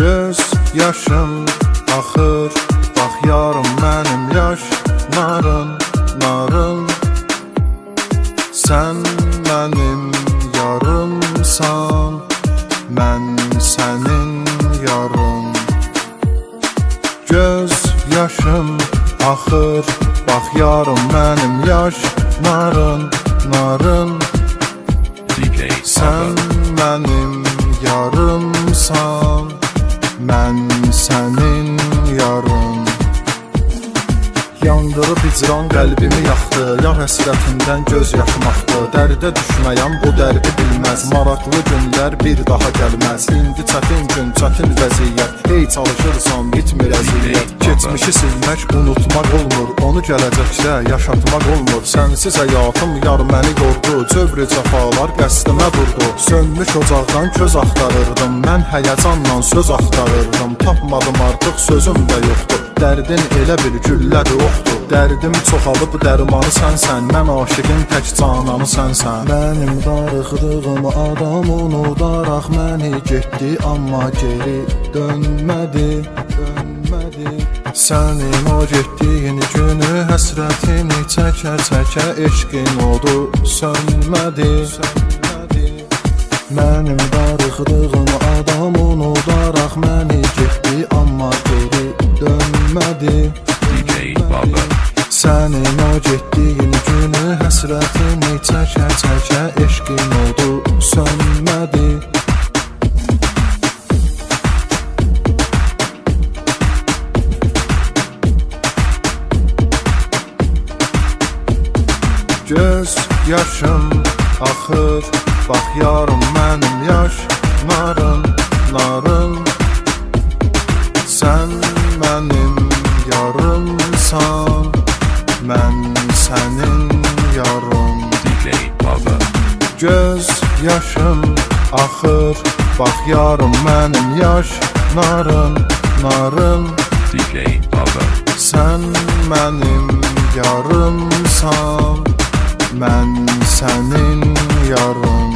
Göz yaşım axır, bax yarım mənim yaş narın, narın. Sən mənim yarımsan, mən sənin yarım. Göz yaşım axır, bax yarım mənim yaş narın, narın. Sən mənim yarımsan, mən sənin yarım. Yandırıb icran qəlbimi yaxdı, yar həsrətindən göz yaşım axdı. Dərdə düşməyəm bu dərdi bilməz, maraqlı günlər bir daha gəlməz. İndi çətin gün, çətin vəziyyət, hey çalışırsan bitmir əziyyət. Keçmişi silmək, unutmaq olmur, onu gələcəkdə yaşatmaq olmur. Sənsiz həyatım yar məni yordu, cövrü cəfalar qəsdimə vurdu. Sönmüş ocaqdan köz axtarırdım, mən həyəcanla söz axtarırdım. Tapmadım artıq sözüm də yoxdur, dərdin elə bir güllədir oxdur. Dərdim çoxalıb dərmanı sənsən, mən aşıqın tək cananı sənsən. Mənim darıxdığım adam unudaraq məni getdi, amma geri dönmədi, dönmədi. Sənin o getdiyin günü həsrətini çəkə-çəkə eşqin odu sönmədi, sönmədi. Mənim darıxdığım adam unudaraq məni getdi, amma geri dönmədi. Sənin o getdiyin günü həsrətini çəkə-çəkə eşqin odu sönmədi. Göz yaşım axır, bax yarım mənim yaş narın, narın. Sən mənim yarımsan, mən sənin yarım. Göz yaşım axır, bax yarım mənim yaş narın, narın. Sən mənim yarımsan, mən sənin yarım.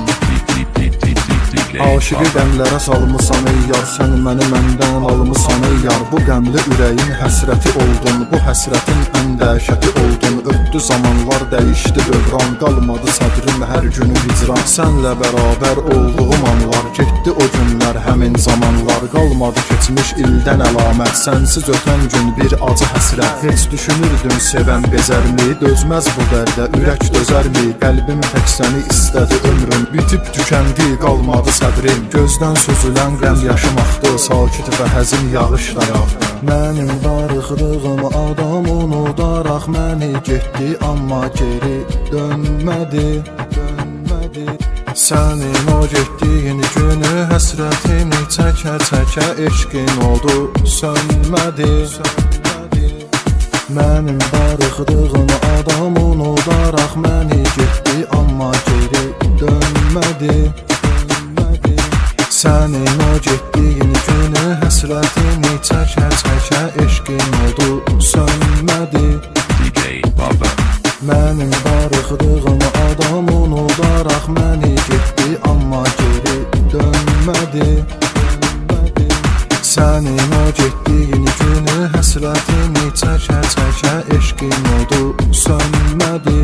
Aşıqı qəmlərə salmısan ey yar, sən məni məndən almısan ey yar. Bu qəmli ürəyin həsrəti oldun, bu həsrətin ən dəhşəti oldun. Ötdü zamanlar, dəyişdi dövran, qalmadı sədrim hər günü hicran. Sənlə bərabər olduğum anlar, getdi o günlər həmin zamanlar. Qalmadı keçmiş ildən əlamət, sənsiz ötən gün bir acı həsrət. Heç düşünürdün sevən bezərmi, dözməz bu dərdə ürək dözərmi? Qəlbim tək səni istədi ömrüm, bitib tükəndi, qalmadı səbrim. Gözdən süzülən qəm yaşım axdı, sakit və həzin yağışla yağdı. Mənim darıxdığım adam unudaraq məni getdi, amma geri dönmədi, dönmədi. Sənin o getdiyin günü həsrətini çəkə-çəkə eşqin odu sönmədi, sönmədi. Mənim darıxdığım adam unudaraq məni getdi, amma geri dönmədi, dönmədi. Sənin o getdiyin günü həsrətini çəkə-çəkə eşqin odu sönmədi. Mənim darıxdığım adam unudaraq məni getdi, amma geri dönmədi, dönmədi. Sənin o getdiyin günü həsrətini çəkə-çəkə eşqin odu sönmədi.